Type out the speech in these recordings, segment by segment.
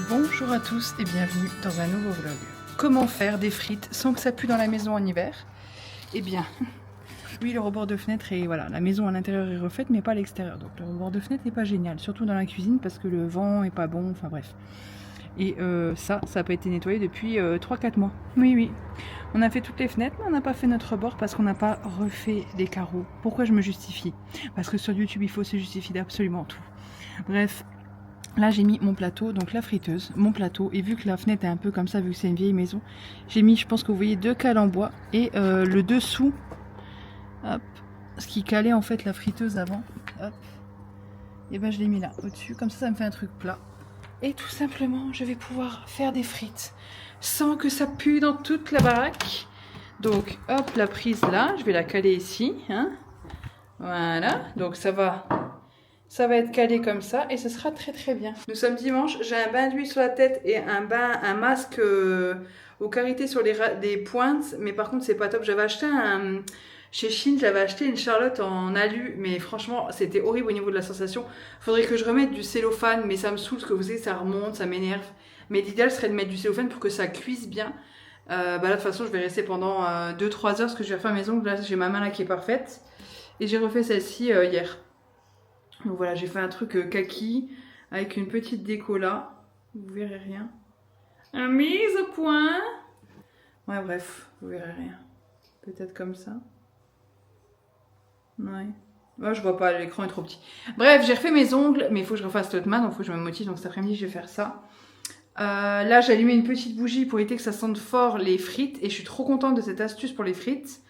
Bonjour à tous et bienvenue dans un nouveau vlog. Comment faire des frites sans que ça pue dans la maison en hiver? Eh bien, oui, le rebord de fenêtre et voilà, la maison à l'intérieur est refaite mais pas à l'extérieur. Donc le rebord de fenêtre n'est pas génial, surtout dans la cuisine parce que le vent est pas bon, enfin bref. Et ça n'a pas été nettoyé depuis 3-4 mois. Oui, on a fait toutes les fenêtres mais on n'a pas fait notre rebord parce qu'on n'a pas refait les carreaux. Pourquoi je me justifie? Parce que sur YouTube il faut se justifier d'absolument tout. Bref. Là j'ai mis mon plateau, donc la friteuse, mon plateau, et vu que la fenêtre est un peu comme ça, vu que c'est une vieille maison, j'ai mis, je pense que vous voyez, 2 cales en bois, et le dessous, hop, ce qui calait en fait la friteuse avant, hop, et ben je l'ai mis là, au-dessus, comme ça me fait un truc plat. Et tout simplement, je vais pouvoir faire des frites, sans que ça pue dans toute la baraque. Donc hop, la prise là, je vais la caler ici, hein, voilà, donc ça va être calé comme ça et ce sera très très bien. Nous sommes dimanche, j'ai un bain d'huile sur la tête et un masque aux carités sur les pointes, mais par contre c'est pas top. J'avais acheté chez Shein, j'avais acheté une Charlotte en alu, mais franchement c'était horrible au niveau de la sensation. Faudrait que je remette du cellophane, mais ça me saoule, parce que vous savez, ça remonte, ça m'énerve. Mais l'idéal serait de mettre du cellophane pour que ça cuise bien. Là de toute façon je vais rester pendant 2-3 heures, parce que je vais faire mes ongles. Là j'ai ma main là qui est parfaite. Et j'ai refait celle-ci hier. Donc voilà, j'ai fait un truc kaki avec une petite déco là. Vous verrez rien. Un mise au point. Ouais, bref, vous verrez rien. Peut-être comme ça. Ouais. Ouais, je vois pas, l'écran est trop petit. Bref, j'ai refait mes ongles, mais il faut que je refasse l'autre main, donc il faut que je me motive. Donc cet après-midi, je vais faire ça. Là, j'ai allumé une petite bougie pour éviter que ça sente fort les frites. Et je suis trop contente de cette astuce pour les frites.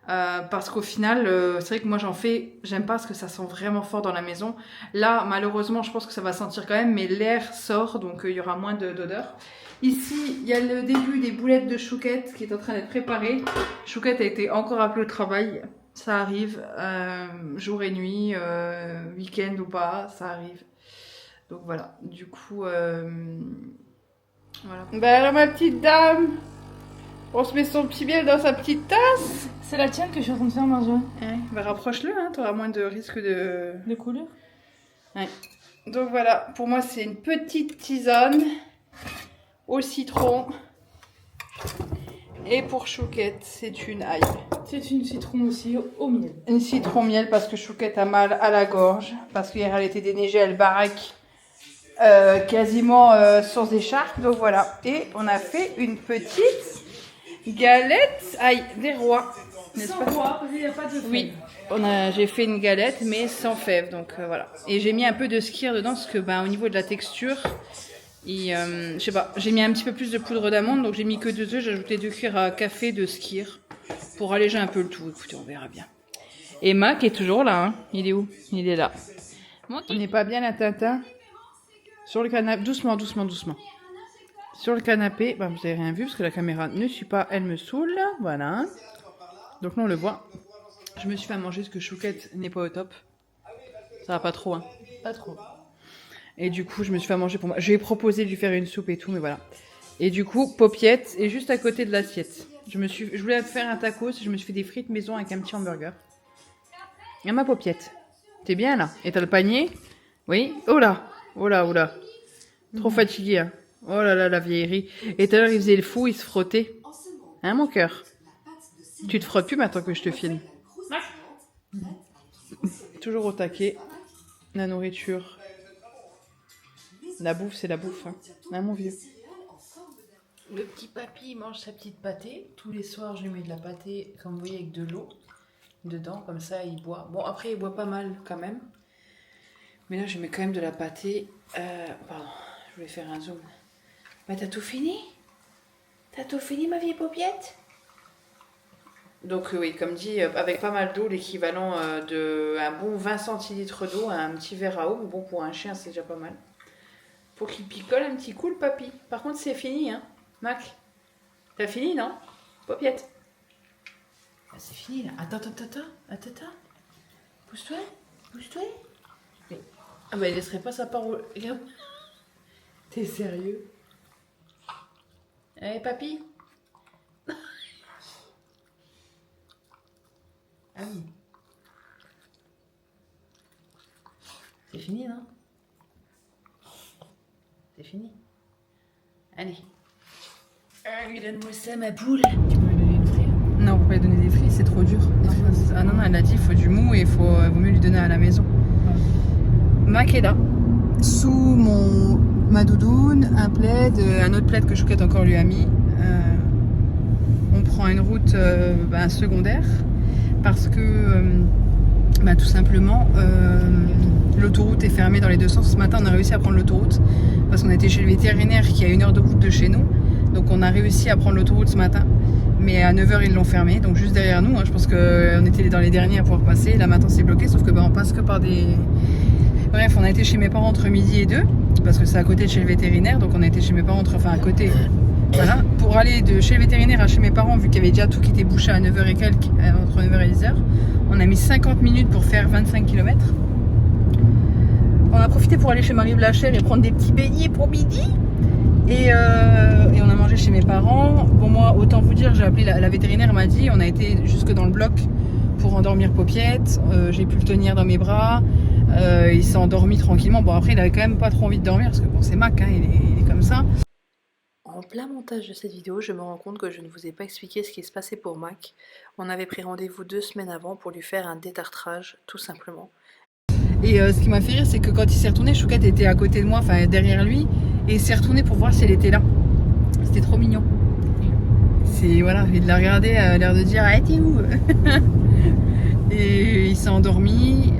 Parce qu'au final, c'est vrai que moi j'en fais, j'aime pas parce que ça sent vraiment fort dans la maison. Là, malheureusement, je pense que ça va sentir quand même, mais l'air sort, donc il y aura moins d'odeur. Ici, il y a le début des boulettes de chouquette qui est en train d'être préparé. Chouquette a été encore appelée au travail, ça arrive, jour et nuit, week-end ou pas, ça arrive. Donc voilà, du coup, voilà. Bah alors ma petite dame, on se met son petit miel dans sa petite tasse. C'est la tienne que je suis en train de faire, Marjo. Ouais, bah rapproche-le, hein, t'auras moins de risque de... De couleur. Ouais. Donc voilà, pour moi c'est une petite tisane au citron. Et pour Chouquette, c'est une ail. C'est une citron aussi au miel. Une citron miel parce que Chouquette a mal à la gorge. Parce qu'hier elle était déneigée, elle baraque quasiment sans écharpe. Donc voilà. Et on a fait une petite galette ail des rois. Sans roi, parce qu'il n'y a pas de fèves. Oui, j'ai fait une galette mais sans fèves, donc voilà. Et j'ai mis un peu de skyr dedans parce que au niveau de la texture, je sais pas, j'ai mis un petit peu plus de poudre d'amande, donc j'ai mis que 2 œufs, j'ai ajouté 2 cuillères à café de skyr pour alléger un peu le tout. Écoutez, on verra bien. Et Mac est toujours là, hein. Il est où? Il est là. On n'est pas bien la Tintin. Sur le canapé, doucement. Sur le canapé, vous n'avez rien vu parce que la caméra ne suit pas, elle me saoule, voilà. Donc là on le voit. Je me suis fait à manger parce que Chouquette n'est pas au top. Ça va pas trop, hein. Pas trop. Et du coup, je me suis fait à manger pour moi. Je lui ai proposé de lui faire une soupe et tout, mais voilà. Et du coup, Paupiette est juste à côté de l'assiette. Je voulais faire un tacos, je me suis fait des frites maison avec un petit hamburger. Et ma Paupiette. T'es bien là? Et t'as le panier? Oui? Oh là! Trop fatigué, hein. Oh là là, la vieillerie. Et tout à l'heure, il faisait le fou, il se frottait. Hein, mon cœur? Tu te frottes plus maintenant que je te filme. Toujours au taquet. La nourriture. La bouffe, c'est la bouffe. Hein, mon vieux. Le petit papy, il mange sa petite pâtée. Tous les soirs, je lui mets de la pâtée, comme vous voyez, avec de l'eau dedans. Comme ça, il boit. Bon, après, il boit pas mal quand même. Mais là, je mets quand même de la pâtée. Pardon, je voulais faire un zoom. Bah, t'as tout fini? T'as tout fini, ma vieille paupiette? Donc oui, comme dit, avec pas mal d'eau, l'équivalent de un bon 20 centilitres d'eau, un petit verre à eau. Mais bon, pour un chien, c'est déjà pas mal. Pour qu'il picole un petit coup, le papy. Par contre, c'est fini, hein, Mac. T'as fini, non? Paupiette. Ah, c'est fini, là. Attends. Pousse-toi. Oui. Ah bah, il laisserait pas sa part au... Regarde. T'es sérieux? Eh, papy? Ah oui. C'est fini, non? C'est fini. Allez. Lui donne-moi ça, ma poule. Tu peux lui donner une frire? Non, on peut pas lui donner des frites, c'est trop dur. Ah non, elle a dit il faut du mou et il vaut mieux lui donner à la maison. Mac est là, sous ma doudoune, un plaid, un autre plaid que Chouquette encore lui a mis. On prend une route secondaire parce que tout simplement l'autoroute est fermée dans les deux sens. Ce matin on a réussi à prendre l'autoroute parce qu'on était chez le vétérinaire qui est à 1 heure de route de chez nous. Donc on a réussi à prendre l'autoroute ce matin. Mais à 9 h ils l'ont fermé, donc juste derrière nous. Je pense qu'on était dans les derniers à pouvoir passer. Là maintenant c'est bloqué, sauf que on passe que par des... Bref, on a été chez mes parents entre midi et 2 parce que c'est à côté de chez le vétérinaire. Donc on a été chez mes parents à côté. Voilà, pour aller de chez le vétérinaire à chez mes parents, vu qu'il y avait déjà tout qui était bouché à 9 h et quelques, entre 9 h et 10 h, on a mis 50 minutes pour faire 25 km. On a profité pour aller chez Marie Blachère et prendre des petits beignets pour midi. Et on a mangé chez mes parents. Bon, moi, autant vous dire, j'ai appelé la vétérinaire, elle m'a dit, on a été jusque dans le bloc pour endormir Popiette. J'ai pu le tenir dans mes bras. Il s'est endormi tranquillement. Bon, après, il avait quand même pas trop envie de dormir parce que bon, c'est Mac, hein, il est comme ça. En plein montage de cette vidéo, je me rends compte que je ne vous ai pas expliqué ce qui se passait pour Mac. On avait pris rendez-vous 2 semaines avant pour lui faire un détartrage, tout simplement. Et ce qui m'a fait rire, c'est que quand il s'est retourné, Chouquette était à côté de moi, enfin derrière lui, et il s'est retourné pour voir si elle était là. C'était trop mignon. Voilà, il l'a regardé, elle a l'air de dire ah, t'es où? Et il s'est endormi,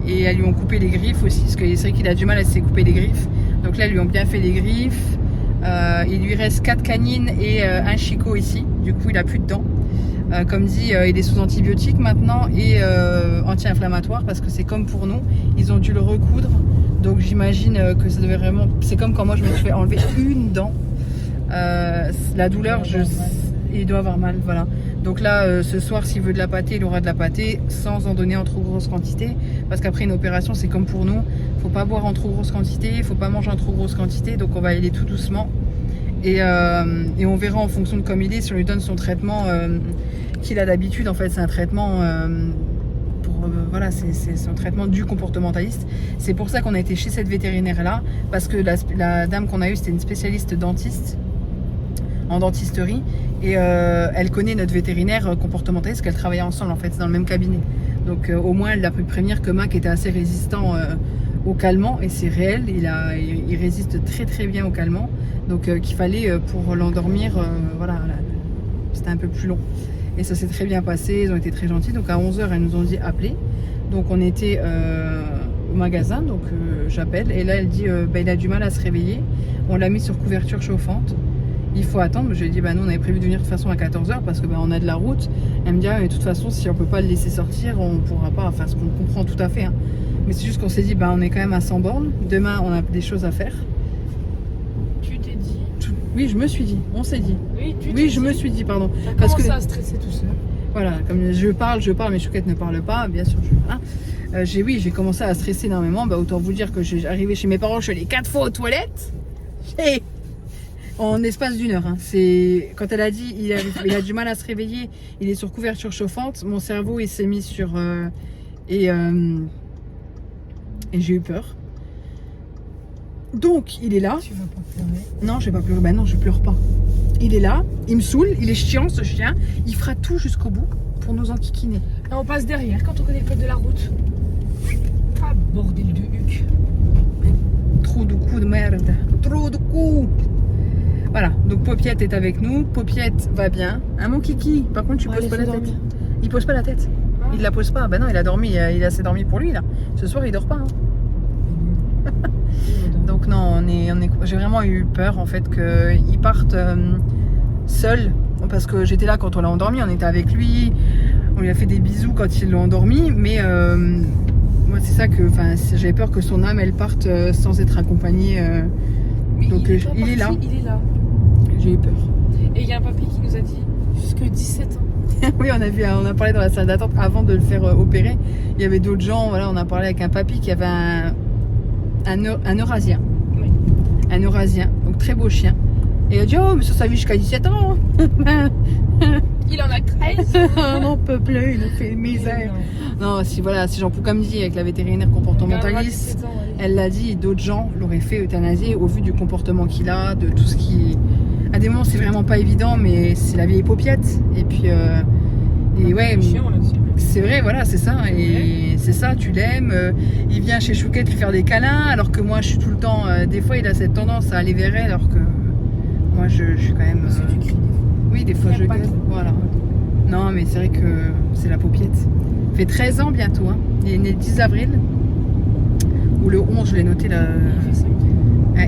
et elles lui ont coupé les griffes aussi, parce que c'est vrai qu'il a du mal à se couper les griffes. Donc là, elles lui ont bien fait les griffes. Il lui reste 4 canines et un chicot ici, du coup il a plus de dents. Comme dit, il est sous antibiotiques maintenant et anti-inflammatoire parce que c'est comme pour nous, ils ont dû le recoudre. Donc j'imagine que ça devait vraiment... C'est comme quand moi je me suis fait enlever une dent. La douleur, il doit avoir mal, voilà. Donc là, ce soir, s'il veut de la pâtée, il aura de la pâtée sans en donner en trop grosse quantité. Parce qu'après une opération, c'est comme pour nous. Faut pas boire en trop grosse quantité, faut pas manger en trop grosse quantité. Donc on va y aller tout doucement. Et on verra en fonction de comme il est, si on lui donne son traitement qu'il a d'habitude. En fait, c'est un traitement voilà, c'est son traitement du comportementaliste. C'est pour ça qu'on a été chez cette vétérinaire-là. Parce que la dame qu'on a eue, c'était une spécialiste dentiste. En dentisterie et elle connaît notre vétérinaire comportementaliste, qu'elle travaillait ensemble en fait dans le même cabinet, donc au moins elle l'a pu prévenir que Mac était assez résistant au calmant et c'est réel, il résiste très très bien au calmant, donc qu'il fallait pour l'endormir voilà, c'était un peu plus long et ça s'est très bien passé, ils ont été très gentils. Donc à 11 h elles nous ont dit appeler, donc on était au magasin, donc j'appelle et là elle dit il a du mal à se réveiller, on l'a mis sur couverture chauffante. Il faut attendre. Je lui ai dit, nous on avait prévu de venir de toute façon à 14 h parce que on a de la route. Elle me dit, mais de toute façon, si on peut pas le laisser sortir, on pourra pas. Enfin, ce qu'on comprend tout à fait. Hein. Mais c'est juste qu'on s'est dit, on est quand même à 100 bornes. Demain, on a des choses à faire. Tu t'es dit? Oui, je me suis dit. On s'est dit. Oui, je me suis dit, pardon. T'as commencé à stresser tout seul. Voilà, comme je parle, mais Chouquette ne parle pas. Bien sûr, j'ai commencé à stresser énormément. Autant vous dire que j'ai arrivé chez mes parents, je suis allée 4 fois aux toilettes. En espace d'1 heure. Hein. C'est quand elle a dit il a du mal à se réveiller, il est sur couverture chauffante. Mon cerveau il s'est mis sur et j'ai eu peur. Donc il est là. Tu vas pas pleurer? Non, je vais pas pleurer. Non, je pleure pas. Il est là, il me saoule, il est chiant ce chien. Il fera tout jusqu'au bout pour nous enquiquiner. Et on passe derrière quand on connaît le code de la route. Ah bordel de huc. Trop de coups de merde. Trop de coups. Voilà, donc Popiette est avec nous. Popiette va bien. Mon kiki. Par contre, tu poses pas la tête. Il pose pas la tête. Ah. Il la pose pas. Non, il a dormi. Il a assez dormi pour lui là. Ce soir, il dort pas. Hein. Donc non, j'ai vraiment eu peur en fait qu'il parte seul. Parce que j'étais là quand on l'a endormi. On était avec lui. On lui a fait des bisous quand ils l'ont endormi. Mais moi, c'est ça que, j'avais peur que son âme elle parte sans être accompagnée. Donc il est là. Il est là. J'ai eu peur. Et il y a un papy qui nous a dit jusque 17 ans. Oui, on a parlé dans la salle d'attente avant de le faire opérer. Il y avait d'autres gens, voilà, on a parlé avec un papy qui avait un Eurasien. Oui. Un Eurasien, donc très beau chien. Et il a dit, oh, mais ça vit jusqu'à 17 ans. Il en a 13. On n'en peut plus, il nous fait misère. Non, si voilà, si Jean-Paul, comme dit, avec la vétérinaire comportementaliste, elle l'a dit, d'autres gens l'auraient fait euthanasier au vu du comportement qu'il a, de tout ce qui... À des moments, c'est vraiment pas évident, mais c'est la vieille paupiette. Et puis, et ouais, c'est vrai, voilà, c'est ça. Et c'est ça, tu l'aimes. Il vient chez Chouquette lui faire des câlins, alors que moi, je suis tout le temps... des fois, il a cette tendance à aller vers elle, alors que moi, je suis quand même... C'est du cri. Oui, des fois, je gueule. Voilà. Non, mais c'est vrai que c'est la paupiette. Il fait 13 ans bientôt. Hein. Il est né le 10 avril. Ou le 11, je l'ai noté là.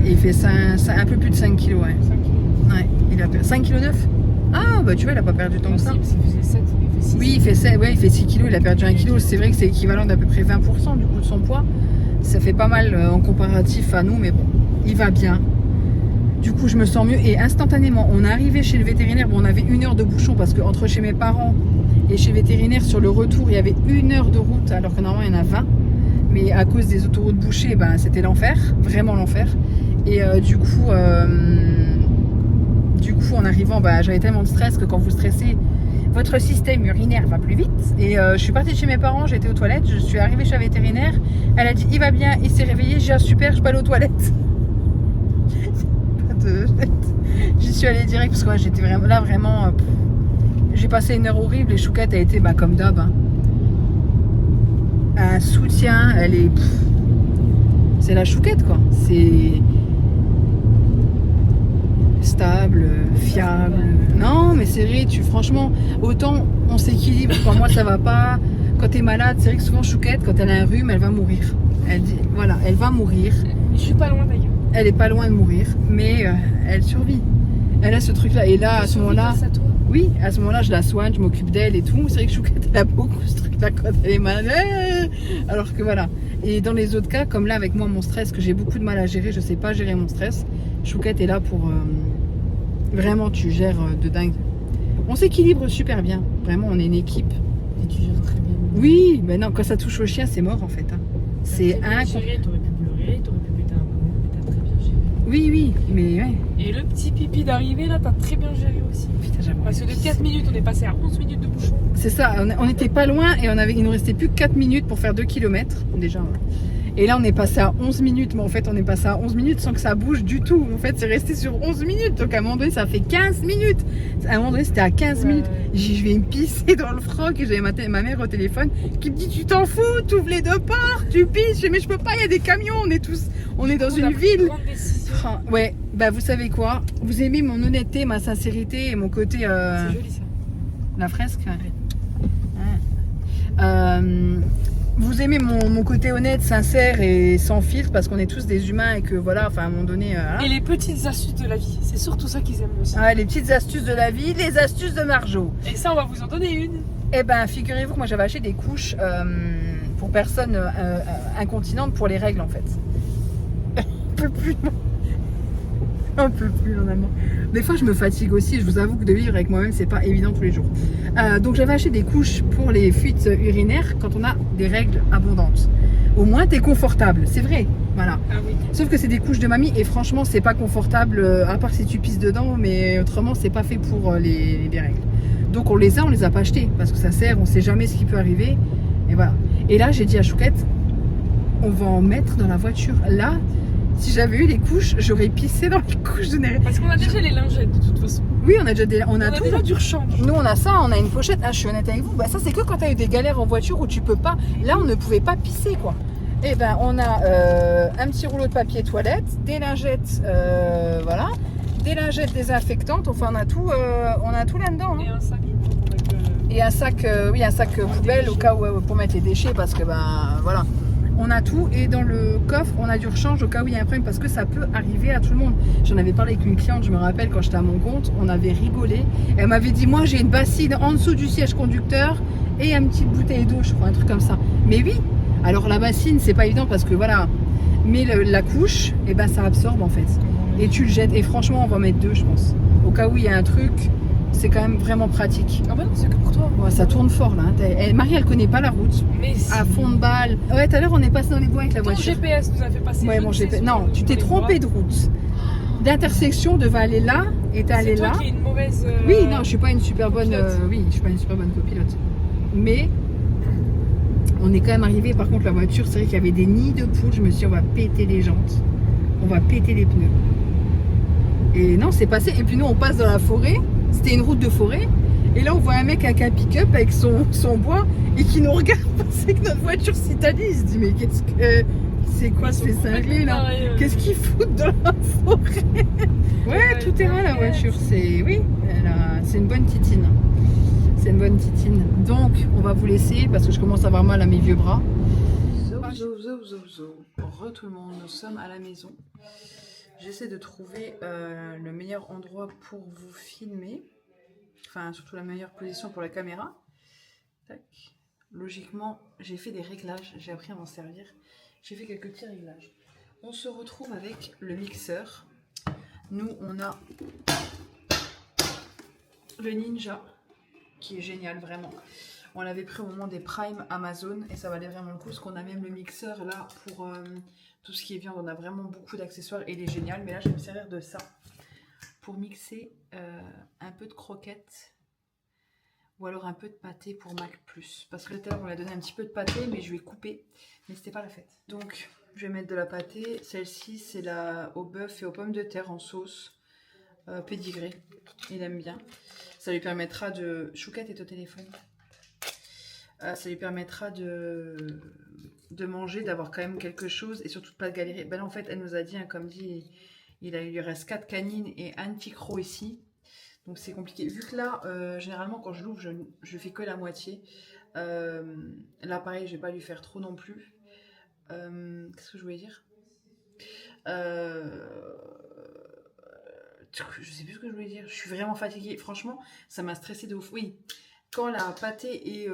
Il fait un peu plus de 5 kilos. Ouais. 5 kilos. Ouais. Il a 5 kg 9. Ah, bah tu vois, il a pas perdu tant que ça. Il faisait 7, il fait 6. Oui, il fait 7, ouais, il fait 6 kilos, il a perdu 1 kg. C'est vrai que c'est équivalent d'à peu près 20% du coup de son poids. Ça fait pas mal en comparatif à nous, mais bon, il va bien. Du coup, je me sens mieux et instantanément, on est arrivé chez le vétérinaire. Bon, on avait 1 heure de bouchon parce que entre chez mes parents et chez le vétérinaire, sur le retour, il y avait 1 heure de route alors que normalement il y en a 20. Mais à cause des autoroutes bouchées, ben, c'était l'enfer, vraiment l'enfer. Et du coup, en arrivant, ben, j'avais tellement de stress que quand vous stressez, votre système urinaire va plus vite. Et je suis partie de chez mes parents, j'étais aux toilettes, je suis arrivée chez la vétérinaire. Elle a dit il va bien, il s'est réveillé, j'ai dit super, je peux aller aux toilettes. J'y suis allée direct parce que ouais, j'étais vraiment là, vraiment. J'ai passé une heure horrible et Chouquette a été comme d'hab. Hein. Un soutien, elle est. C'est la Chouquette quoi. C'est stable, fiable. Non, mais c'est vrai, franchement, autant on s'équilibre quand moi ça va pas. Quand t'es malade, c'est vrai que souvent Chouquette, quand elle a un rhume, elle va mourir. Elle dit, voilà, elle va mourir. Je suis pas loin d'ailleurs. Elle est pas loin de mourir, mais elle survit. Elle a ce truc-là. Et là, à ce moment-là, oui, à ce moment-là, je la soigne, je m'occupe d'elle et tout. C'est vrai que Chouquette, elle a beaucoup ce truc-là quand elle est malade. Alors que voilà. Et dans les autres cas, comme là avec moi, mon stress, que j'ai beaucoup de mal à gérer, je sais pas gérer mon stress. Chouquette est là pour vraiment, tu gères de dingue. On s'équilibre super bien. Vraiment, on est une équipe. Et tu gères très bien. Oui, mais non, quand ça touche au chien, c'est mort en fait. Hein. C'est incroyable. T'aurais pu pleurer, t'aurais pu péter un boulot, mais t'as très bien géré. Oui, oui, mais ouais. Et le petit pipi d'arrivée là, t'as très bien géré aussi. Putain, j'avoue. Parce que de 4 minutes, on est passé à 11 minutes de bouchon. C'est ça, on était pas loin et il nous restait plus que 4 minutes pour faire 2 km déjà. Et là on est passé à 11 minutes, mais en fait on est passé à 11 minutes sans que ça bouge du tout. En fait c'est resté sur 11 minutes, donc à un moment donné ça fait 15 minutes. À un moment donné c'était à 15 minutes. J'ai dit je vais me pisser dans le froc et j'avais ma mère au téléphone qui me dit tu t'en fous, tu ouvres les deux portes, tu pisses. Je dis mais je peux pas, il y a des camions, on est dans une ville. Ouais, bah vous savez quoi, vous aimez mon honnêteté, ma sincérité et mon côté... C'est joli ça. La fresque vous aimez mon côté honnête, sincère et sans filtre parce qu'on est tous des humains et que voilà, enfin à un moment donné... Et les petites astuces de la vie, c'est surtout ça qu'ils aiment aussi. Ah, les petites astuces de la vie, les astuces de Marjo. Et ça on va vous en donner une. Eh ben figurez-vous que moi j'avais acheté des couches pour personnes incontinentes pour les règles en fait. On peut plus. On peut plus normalement. Des fois je me fatigue aussi, je vous avoue que de vivre avec moi-même c'est pas évident tous les jours. Donc j'avais acheté des couches pour les fuites urinaires quand on a des règles abondantes. Au moins t'es confortable, c'est vrai. Voilà. Ah oui. Sauf que c'est des couches de mamie et franchement c'est pas confortable à part si tu pisses dedans, mais autrement c'est pas fait pour les règles. Donc on les a pas achetées parce que ça sert, on sait jamais ce qui peut arriver. Et voilà. Et là j'ai dit à Chouquette, on va en mettre dans la voiture. Là, si j'avais eu les couches, j'aurais pissé dans les couches de Néry. Parce qu'on a déjà les lingettes de toute façon. Oui, on a déjà tout. Déjà du rechange. Nous on a ça, on a une pochette. Ah, je suis honnête avec vous. Bah ça c'est que quand t'as eu des galères en voiture où tu peux pas. Là on ne pouvait pas pisser quoi. Et ben on a un petit rouleau de papier toilette, des lingettes, voilà, des lingettes désinfectantes. Enfin on a tout là-dedans. Hein. Et un sac pour mettre Et un sac, oui, un sac poubelle au cas où pour mettre les déchets parce que ben voilà. On a tout et dans le coffre on a du rechange au cas où il y a un problème parce que ça peut arriver à tout le monde. J'en avais parlé avec une cliente, je me rappelle quand j'étais à mon compte, on avait rigolé. Elle m'avait dit moi j'ai une bassine en dessous du siège conducteur et une petite bouteille d'eau, je crois, un truc comme ça. Mais oui, alors la bassine c'est pas évident parce que voilà, mais la couche, et ben ça absorbe en fait. Et tu le jettes et franchement on va mettre 2 je pense. Au cas où il y a un truc, c'est quand même vraiment pratique. Ah bah non, c'est que pour toi. Ouais, ça tourne fort là. Marie elle connaît pas la route. Mais si. À fond de balle. Ouais, tout à l'heure on est passé dans les bois avec la Ton voiture. GPS nous a fait passer. Ouais, mon GPS. Non, tu t'es trompé de route. d'intersection devait aller là et t'es allé là. C'est toi qui es une mauvaise... Oui, non, je suis pas une super bonne, copilote. oui, je suis pas une super bonne copilote. Mais on est quand même arrivé. Par contre, la voiture, c'est vrai qu'il y avait des nids de poules. Je me suis dit, on va péter les jantes, on va péter les pneus. Et non, c'est passé. Et puis nous, on passe dans la forêt. C'était une route de forêt. Et là, on voit un mec avec un pick-up avec son bois et qui nous regarde passer que notre voiture s'italie. Il se dit, mais qu'est-ce que c'est quoi ces cinglés là? Qu'est-ce qu'ils foutent dans la forêt? Ouais, tout terrain la voiture. C'est oui, c'est une bonne titine. C'est une bonne titine. Donc, on va vous laisser parce que je commence à avoir mal à mes vieux bras. Re tout le monde, nous sommes à la maison. J'essaie de trouver le meilleur endroit pour vous filmer. Enfin, surtout la meilleure position pour la caméra. Tac. Logiquement, j'ai fait des réglages. J'ai appris à m'en servir. J'ai fait quelques petits réglages. On se retrouve avec le mixeur. Nous, on a le Ninja, qui est génial, vraiment. On l'avait pris au moment des Prime Amazon et ça valait vraiment le coup parce qu'on a même le mixeur là pour tout ce qui est viande. On a vraiment beaucoup d'accessoires et il est génial. Mais là, je vais me servir de ça pour mixer un peu de croquettes ou alors un peu de pâté pour Mac+. Parce que tout à l'heure, on lui a donné un petit peu de pâté, mais je vais couper. Mais c'était pas la fête. Donc, je vais mettre de la pâté. Celle-ci, c'est la au bœuf et aux pommes de terre en sauce pédigrée. Il aime bien. Ça lui permettra de... Chouquette est au téléphone. Ça lui permettra de manger, d'avoir quand même quelque chose et surtout de pas galérer. Ben là, en fait, elle nous a dit, hein, comme dit, il lui reste 4 canines et un petit croc ici. Donc c'est compliqué. Vu que là, généralement, quand je l'ouvre, je fais que la moitié. Là, pareil, je vais pas lui faire trop non plus. Qu'est-ce que je voulais dire? Je sais plus ce que je voulais dire. Je suis vraiment fatiguée. Franchement, ça m'a stressée de ouf. Oui. Quand la pâtée est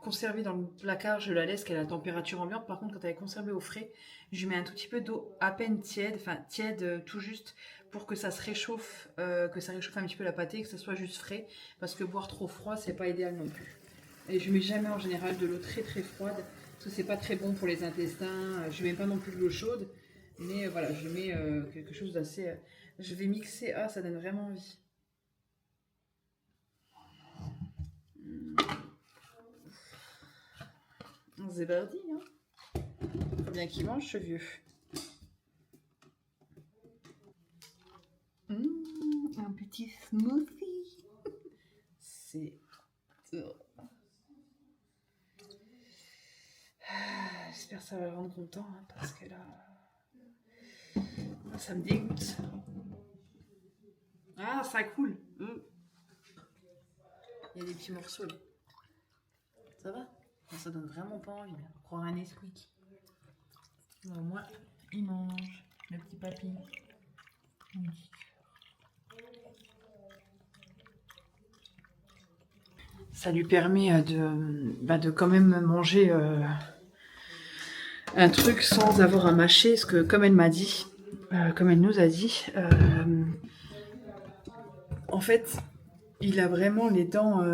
conservée dans le placard, je la laisse qu'elle est à température ambiante. Par contre, quand elle est conservée au frais, je lui mets un tout petit peu d'eau à peine tiède, enfin tiède tout juste, pour que ça se réchauffe, un petit peu la pâtée, que ça soit juste frais. Parce que boire trop froid, c'est pas idéal non plus. Et je mets jamais en général de l'eau très très froide, parce que c'est pas très bon pour les intestins. Je mets pas non plus de l'eau chaude, mais voilà, je mets quelque chose d'assez... Je vais mixer. Ah, ça donne vraiment envie. C'est parti, hein. Faut bien qu'il mange, ce vieux. Un petit smoothie. C'est... J'espère que ça va le rendre content, hein, parce que là... Ça me dégoûte. Ah, ça coule. Il y a des petits morceaux, là. Ça va? Ça donne vraiment pas envie, hein. Croire un Nesquik. Au moins, il mange, le petit papy. Ça lui permet de quand même manger un truc sans avoir à mâcher, parce que comme elle m'a dit, comme elle nous a dit, en fait, il a vraiment les dents,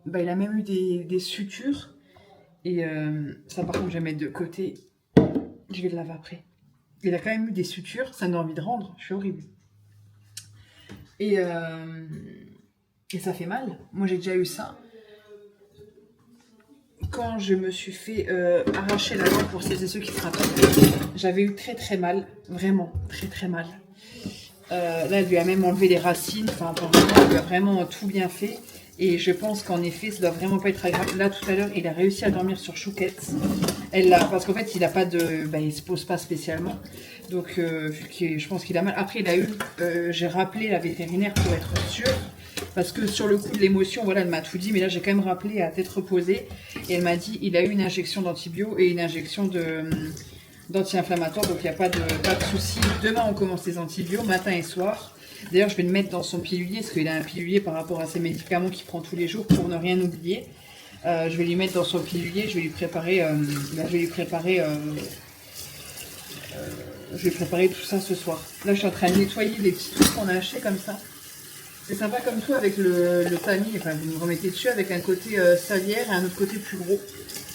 il a même eu des sutures. Et ça, par contre, je vais mettre de côté. Je vais le laver après. Il a quand même eu des sutures. Ça donne envie de rendre. Je suis horrible. Et ça fait mal. Moi, j'ai déjà eu ça. Quand je me suis fait arracher la dent pour celles et ceux qui se rappellent, j'avais eu très très mal. Vraiment, très très mal. Là, elle lui a même enlevé les racines. Enfin, elle lui a vraiment tout bien fait. Et je pense qu'en effet, ça doit vraiment pas être agréable. Là, tout à l'heure, il a réussi à dormir sur Chouquette. Parce qu'en fait, il a pas de... il se pose pas spécialement. Donc, vu que je pense qu'il a mal. Après, il a eu... j'ai rappelé la vétérinaire pour être sûre. Parce que sur le coup de l'émotion, voilà, elle m'a tout dit. Mais là, j'ai quand même rappelé à tête reposée. Et elle m'a dit, il a eu une injection d'antibio et une injection d'anti-inflammatoire. Donc, il n'y a pas de souci. Demain, on commence les antibio, matin et soir. D'ailleurs, je vais le mettre dans son pilulier, parce qu'il a un pilulier par rapport à ses médicaments qu'il prend tous les jours pour ne rien oublier. Je vais lui mettre dans son pilulier, je vais lui préparer tout ça ce soir. Là, je suis en train de nettoyer les petits trucs qu'on a achetés comme ça. C'est sympa comme tout avec le tamis, enfin vous me remettez dessus avec un côté salière et un autre côté plus gros.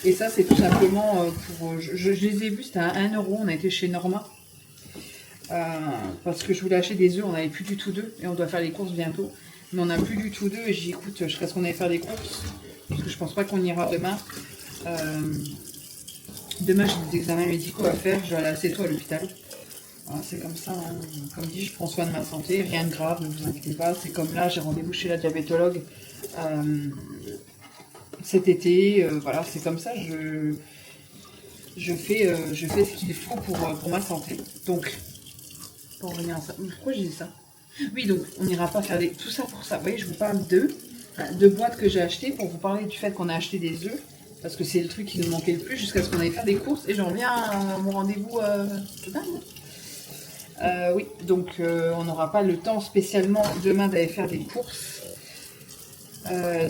Et ça, c'est tout simplement pour... Je les ai vus, c'était à 1 €, on a été chez Norma. parce que je voulais acheter des œufs, on n'avait plus du tout d'œufs et on doit faire les courses bientôt. Mais on n'a plus du tout d'œufs et j'ai dit écoute, je serais ce qu'on allait faire des courses parce que je pense pas qu'on ira demain. Demain j'ai des examens médicaux à faire, je vais aller assez tôt à l'hôpital. Voilà, c'est comme ça, hein. Comme dit, je prends soin de ma santé, rien de grave, ne vous inquiétez pas. C'est comme là, j'ai rendez-vous chez la diabétologue cet été, voilà, c'est comme ça, je fais ce qu'il faut pour ma santé. Donc, pour revenir à ça, pourquoi j'ai dit ça? Oui, donc on n'ira pas faire tout ça pour ça. Vous voyez, je vous parle de boîtes que j'ai achetées pour vous parler du fait qu'on a acheté des œufs. Parce que c'est le truc qui nous manquait le plus jusqu'à ce qu'on aille faire des courses. Et j'en reviens à mon rendez-vous tout dingue. Oui, donc on n'aura pas le temps spécialement demain d'aller faire des courses.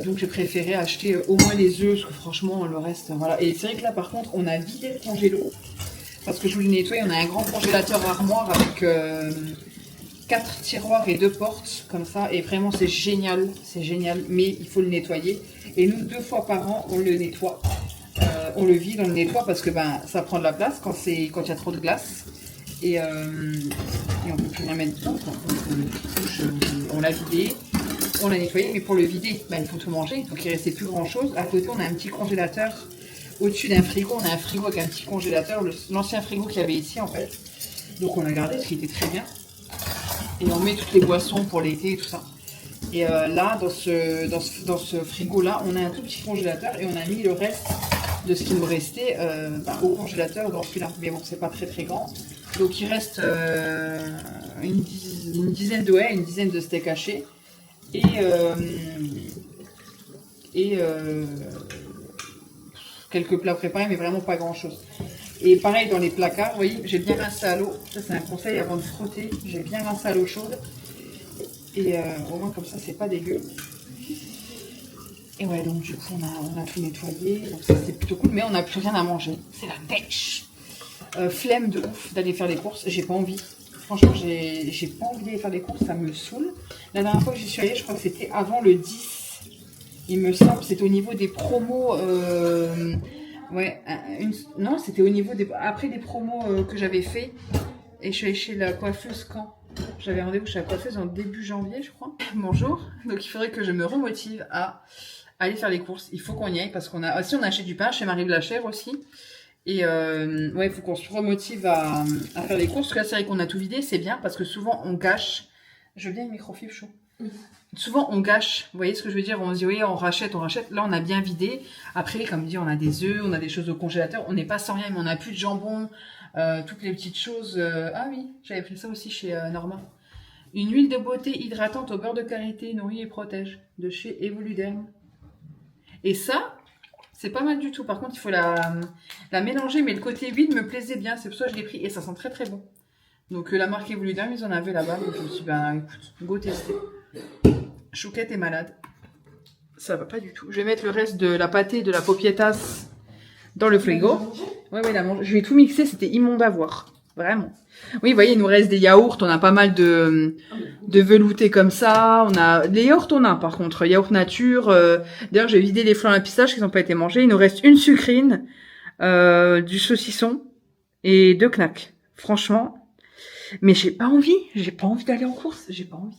Donc j'ai préféré acheter au moins les œufs, parce que franchement le reste, voilà. Et c'est vrai que là par contre on a vidé le congélo. Parce que je voulais nettoyer, on a un grand congélateur armoire avec 4 tiroirs et 2 portes, comme ça. Et vraiment c'est génial, mais il faut le nettoyer. Et nous 2 fois par an on le nettoie. On le vide, on le nettoie parce que ça prend de la place quand il y a trop de glace. Et on peut plus rien mettre dedans. On l'a vidé, on l'a nettoyé, mais pour le vider, il faut tout manger. Donc il ne restait plus grand chose. À côté, on a un petit congélateur. Au-dessus d'un frigo, on a un frigo avec un petit congélateur, l'ancien frigo qu'il y avait ici en fait. Donc on l'a gardé parce qu'il était très bien. Et on met toutes les boissons pour l'été et tout ça. Et là, dans ce frigo-là, on a un tout petit congélateur et on a mis le reste de ce qui nous restait au congélateur dans celui-là. Mais bon, c'est pas très très grand. Donc il reste une dizaine de haies, une dizaine de steaks hachés et quelques plats préparés, mais vraiment pas grand chose. Et pareil dans les placards, vous voyez, j'ai bien rincé à l'eau. Ça c'est un conseil avant de frotter, j'ai bien rincé à l'eau chaude. Et au moins comme ça c'est pas dégueu. Et ouais, donc du coup on a tout nettoyé, donc ça c'était plutôt cool, mais on n'a plus rien à manger. C'est la pêche. Flemme de ouf d'aller faire les courses, j'ai pas envie. Franchement, j'ai pas envie d'aller faire des courses, ça me saoule. La dernière fois que j'y suis allée, je crois que c'était avant le 10. Il me semble, c'était au niveau des promos. Ouais, non, c'était au niveau après des promos que j'avais fait. Et je suis allée chez la coiffeuse quand j'avais rendez-vous chez la coiffeuse en début janvier, je crois. Bonjour. Donc il faudrait que je me remotive à aller faire les courses. Il faut qu'on y aille parce qu'on a. Si on a acheté du pain chez Marie Blachère aussi. Et ouais, il faut qu'on se remotive à faire les courses. Parce que là, c'est vrai qu'on a tout vidé, c'est bien parce que souvent on gâche. Je veux bien une microfibre chaud. Souvent on gâche, vous voyez ce que je veux dire? On se dit oui, on rachète. Là, on a bien vidé. Après, comme dit, on a des œufs, on a des choses au congélateur. On n'est pas sans rien, mais on n'a plus de jambon, toutes les petites choses. Ah oui, j'avais pris ça aussi chez Norma. Une huile de beauté hydratante au beurre de karité, nourrit et protège, de chez Evoluderm. Et ça, c'est pas mal du tout. Par contre, il faut la mélanger, mais le côté huile me plaisait bien. C'est pour ça que je l'ai pris et ça sent très très bon. Donc la marque Evoluderm, ils en avaient là-bas. Donc je me suis dit, écoute, go tester. Chouquette est malade. Ça va pas du tout. Je vais mettre le reste de la pâtée de la popietas dans le frigo. Ouais, la manger. Je vais tout mixer, c'était immonde à voir. Vraiment. Oui, vous voyez, il nous reste des yaourts. On a pas mal de veloutés comme ça. Les yaourts, on a par contre. Yaourt nature. D'ailleurs, j'ai vidé les flancs à pistache qui n'ont pas été mangés. Il nous reste une sucrine, du saucisson et 2 knacks. Franchement. Mais j'ai pas envie. J'ai pas envie d'aller en course. J'ai pas envie.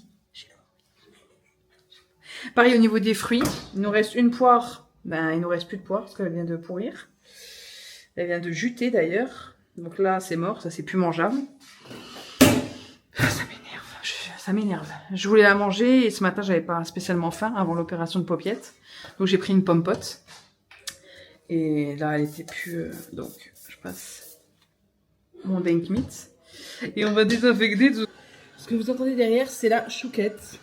Pareil au niveau des fruits. Il nous reste une poire. Il nous reste plus de poire parce qu'elle vient de pourrir. Elle vient de juter d'ailleurs. Donc là, c'est mort. Ça, c'est plus mangeable. Ça m'énerve. Je voulais la manger et ce matin, j'avais pas spécialement faim avant l'opération de paupiette. Donc j'ai pris une pomme pote. Et là, elle était plus... donc, je passe mon Denk Meat. Et on va désinfecter tout. Ce que vous entendez derrière, c'est la chouquette.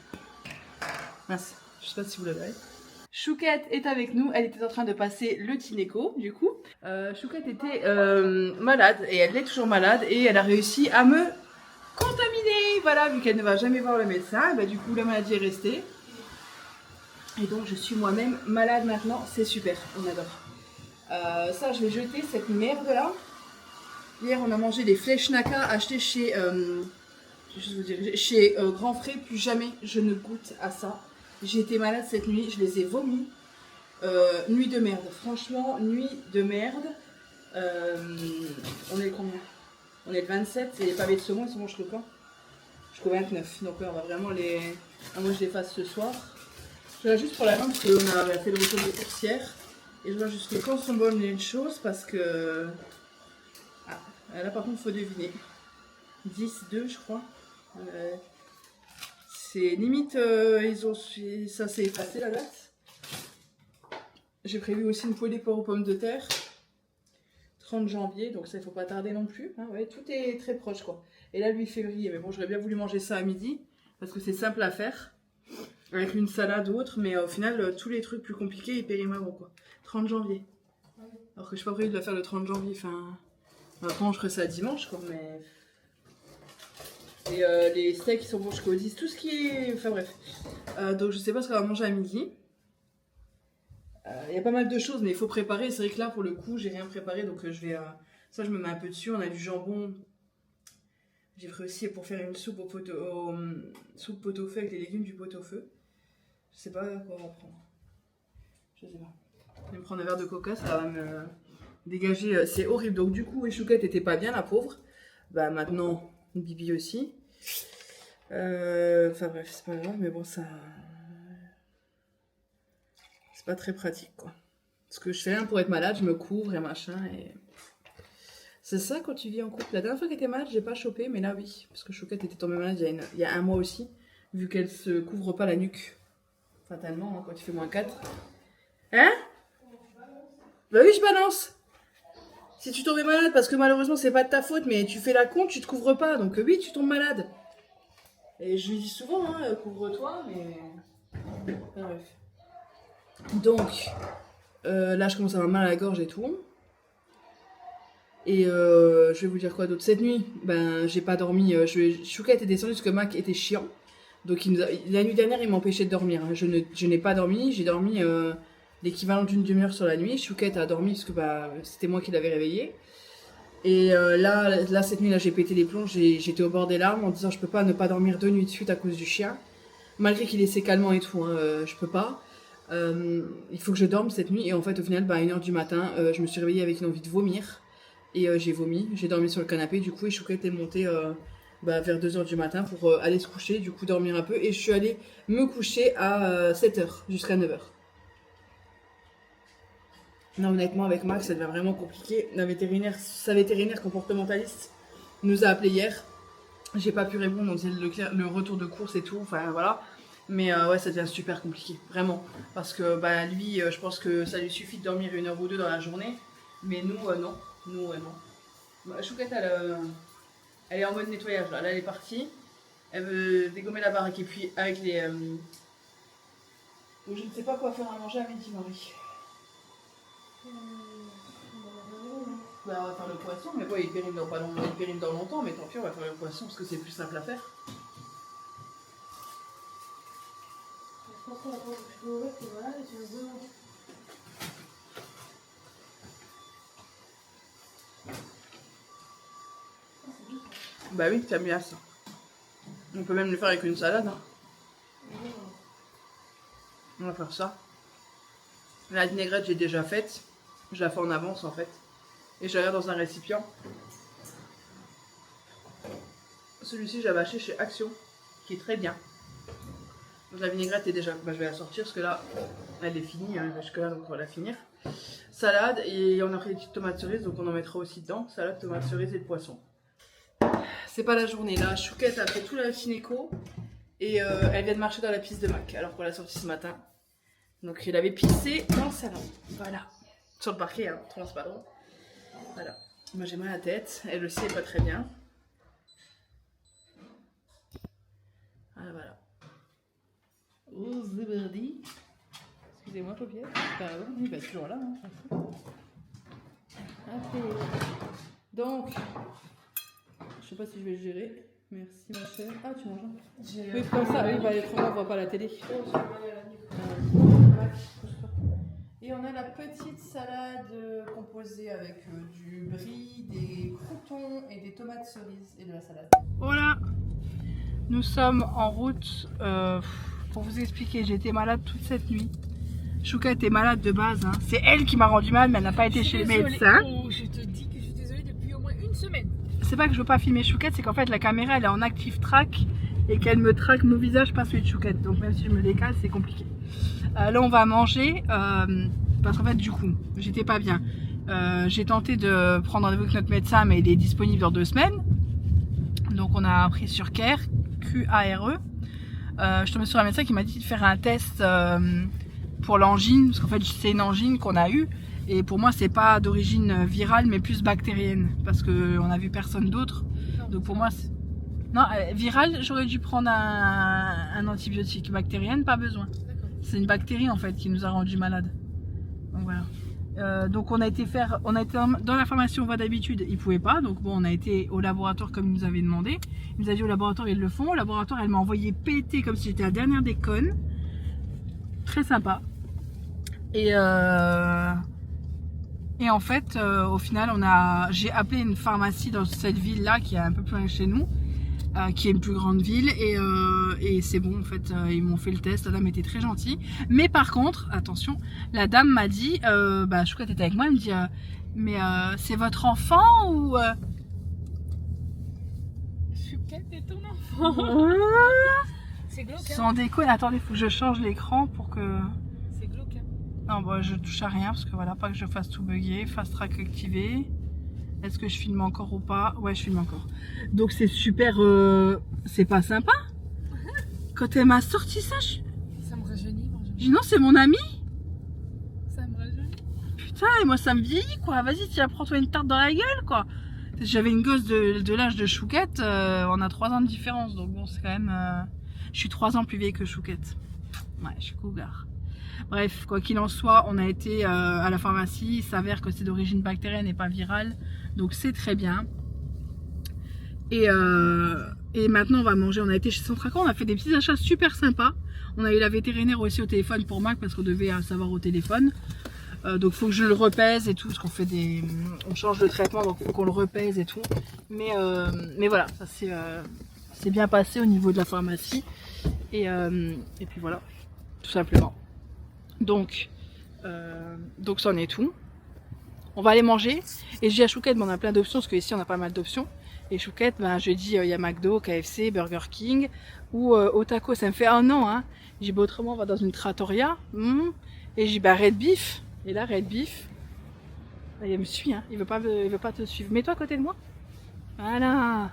Merci. Je sais pas si vous l'avez. Chouquette est avec nous. Elle était en train de passer le Tineco, du coup. Chouquette était malade et elle est toujours malade et elle a réussi à me contaminer. Voilà, vu qu'elle ne va jamais voir le médecin, du coup la maladie est restée. Et donc je suis moi-même malade maintenant. C'est super, on adore. Ça, je vais jeter cette merde là. Hier, on a mangé des fleschnacka achetés chez Grand Frais. Plus jamais je ne goûte à ça. J'ai été malade cette nuit, je les ai vomis. Nuit de merde, franchement, nuit de merde. On est combien? On est le 27 et les pavés de saumon ils sont bons jusqu'au quand? Jusqu'au 29. Donc on va vraiment les... Ah, moi je les fasse ce soir. Je vais juste pour la lampe parce qu'on a fait le retour de coursière. Et je vois jusque quand sont bonnes les choses parce que... Ah, là par contre il faut deviner. 10, 2 je crois. C'est limite, ça s'est effacé la date. J'ai prévu aussi une poêlée porc aux pommes de terre. 30 janvier, donc ça il faut pas tarder non plus. Hein, ouais, tout est très proche quoi. Et là 8 février, mais bon j'aurais bien voulu manger ça à midi. Parce que c'est simple à faire. Avec une salade ou autre, mais au final tous les trucs plus compliqués ils périment avant quoi. 30 janvier. Alors que je suis pas prévu de la faire le 30 janvier, enfin... Maintenant je ferai ça dimanche quoi, mais... Et les steaks ils sont bons jusqu'au 10, tout ce qui est... Enfin bref. Donc je sais pas ce qu'on va manger à midi. Il y a pas mal de choses mais il faut préparer. C'est vrai que là pour le coup j'ai rien préparé donc je vais... Ça je me mets un peu dessus, on a du jambon. J'ai pris aussi pour faire une soupe soupe pot-au-feu avec les légumes du pot-au-feu. Je sais pas quoi on va prendre. Je sais pas. Je vais me prendre un verre de coca, ça va me dégager. C'est horrible. Donc du coup, Chouquette était pas bien, la pauvre. Bah maintenant, Bibi aussi. Enfin bref, c'est pas grave, mais bon, ça... C'est pas très pratique, quoi. Parce que je fais rien pour être malade, je me couvre et machin, et... C'est ça quand tu vis en couple. La dernière fois qu'elle était malade, j'ai pas chopé, mais là oui. Parce que Chouquette était tombée malade il y a un mois aussi, vu qu'elle se couvre pas la nuque. Fatalement, hein, quand il fait -4. Hein? Bah oui, je balance. Si tu tombes malade, parce que malheureusement c'est pas de ta faute, mais tu fais la con, tu te couvres pas, donc oui, tu tombes malade. Et je lui dis souvent, hein, couvre-toi, mais... Enfin, bref. Donc, là je commence à avoir mal à la gorge et tout. Et je vais vous dire quoi d'autre. Cette nuit, ben j'ai pas dormi. Chouquette est descendu parce que Mac était chiant. Donc la nuit dernière, il m'empêchait de dormir. Hein. Je n'ai pas dormi. J'ai dormi l'équivalent d'une demi-heure sur la nuit. Chouquette a dormi parce que bah, c'était moi qui l'avais réveillée. Et là, cette nuit, là, j'ai pété les plombs. J'étais au bord des larmes en disant je peux pas ne pas dormir 2 nuits de suite à cause du chien. Malgré qu'il ait ses calmants et tout, hein, je peux pas. Il faut que je dorme cette nuit. Et en fait, au final, bah, à 1h du matin, je me suis réveillée avec une envie de vomir. Et j'ai vomi. J'ai dormi sur le canapé. Du coup, et Chouquette est montée... vers 2h du matin pour aller se coucher, du coup dormir un peu, et je suis allée me coucher à 7h jusqu'à 9h. Non, honnêtement avec Max ça devient vraiment compliqué. Sa vétérinaire comportementaliste nous a appelé hier, j'ai pas pu répondre, on faisait le retour de course et tout, enfin voilà, mais ouais ça devient super compliqué, vraiment, parce que bah lui je pense que ça lui suffit de dormir 1 heure ou 2 dans la journée, mais nous non, bah, Chouquette elle est en mode nettoyage, là elle est partie. Elle veut dégommer la baraque et puis avec les... Donc je ne sais pas quoi faire à manger à midi, Marie. Bah on va faire le poisson, mais bon il périme dans pas longtemps, il périme dans longtemps, mais tant pis on va faire le poisson parce que c'est plus simple à faire. Je pense qu'on va pas ouvrir, c'est voilà, et tu vas se demander. Bah oui, t'aimes bien ça. On peut même le faire avec une salade. Hein. On va faire ça. La vinaigrette, j'ai déjà faite. Je la fais en avance en fait. Et je la regarde dans un récipient. Celui-ci, j'avais acheté chez Action, qui est très bien. Donc la vinaigrette est déjà... Bah, je vais la sortir parce que là, elle est finie. Hein, jusque-là, donc on va la finir. Salade, et on a pris des petites tomates cerises, donc on en mettra aussi dedans. Salade, tomates cerises et le poisson. C'est pas la journée là, Chouquette a fait tout la gynéco et elle vient de marcher dans la piste de Mac alors qu'on l'a sortie ce matin. Donc elle avait pissé dans le salon, voilà, sur le parquet, hein, transparent. Voilà, moi j'ai mal à la tête, elle aussi est pas très bien. Voilà. Oh Zéberdi. Excusez-moi paupière, il va toujours là. Hein. Après. Donc... Je sais pas si je vais le gérer. Merci ma chère. Ah tu manges. Oui comme ça, oui, bah, autrement on voit pas la télé. Et on a la petite salade composée avec du brie, des croutons et des tomates cerises et de la salade. Voilà, nous sommes en route pour vous expliquer. J'ai été malade toute cette nuit. Chouka était malade de base. Hein. C'est elle qui m'a rendu mal, mais elle n'a pas été chez le médecin. Oh, je te dis que je suis désolée depuis au moins 1 semaine. c'est pas que je veux pas filmer Chouquette, c'est qu'en fait la caméra elle est en active track et qu'elle me traque mon visage, pas celui de Chouquette. Donc même si je me décale, c'est compliqué. Là on va manger parce qu'en fait du coup j'étais pas bien. J'ai tenté de prendre rendez-vous avec notre médecin, mais il est disponible dans 2 semaines. Donc on a pris sur Care, Q-A-R-E. Je tombais sur un médecin qui m'a dit de faire un test pour l'angine, parce qu'en fait c'est une angine qu'on a eue. Et pour moi c'est pas d'origine virale mais plus bactérienne, parce qu'on a vu personne d'autre. Donc pour moi, non, virale, j'aurais dû prendre un antibiotique. Bactérienne, pas besoin. C'est une bactérie en fait qui nous a rendu malades. Donc voilà. Donc on a été dans la pharmacie on va d'habitude, ils pouvaient pas, donc bon on a été au laboratoire comme ils nous avaient demandé. Il nous a dit au laboratoire ils le font, au laboratoire elle m'a envoyé péter comme si j'étais la dernière des connes. Très sympa. Et en fait au final j'ai appelé une pharmacie dans cette ville là qui est un peu plus loin de chez nous, qui est une plus grande ville, et c'est bon en fait, ils m'ont fait le test, la dame était très gentille. Mais par contre, attention, la dame m'a dit, Chouquette était avec moi, elle me dit mais c'est votre enfant ou Chouquette est ton enfant. C'est glauque, hein. Sans déconner, attendez, faut que je change l'écran pour que... C'est glauque, hein. Non bah je touche à rien parce que voilà, pas que je fasse tout bugger, fast track activé. Est-ce que je filme encore ou pas? Ouais, je filme encore. Donc c'est super... c'est pas sympa. Quand elle m'a sorti ça, Ça me rajeunit. j'ai dit non, c'est mon ami. Ça me rajeunit. Putain, et moi ça me vieillit quoi. Vas-y, tiens, prends-toi une tarte dans la gueule quoi. J'avais une gosse de l'âge de Chouquette. On a 3 ans de différence. Donc bon, c'est quand même... je suis 3 ans plus vieille que Chouquette. Ouais, je suis cougar. Bref, quoi qu'il en soit, on a été à la pharmacie. Il s'avère que c'est d'origine bactérienne et pas virale. Donc c'est très bien. Et maintenant on va manger. On a été chez Centracan, on a fait des petits achats super sympas. On a eu la vétérinaire aussi au téléphone pour Mac parce qu'on devait savoir au téléphone. Donc faut que je le repèse et tout, parce qu'on fait on change de traitement, donc faut qu'on le repèse et tout. Mais voilà, ça c'est bien passé au niveau de la pharmacie. Et puis voilà, tout simplement. Donc c'en est tout. On va aller manger. Et je dis à Chouquette, on a plein d'options, parce qu'ici on a pas mal d'options. Et Chouquette, je dis, il y a McDo, KFC, Burger King ou Otaco. Ça me fait un an, hein. J'ai dit, autrement, on va dans une trattoria. Et j'ai dit, Red Beef. Et là, Red Beef, il me suit, hein. Il veut pas te suivre. Mets-toi à côté de moi. Voilà.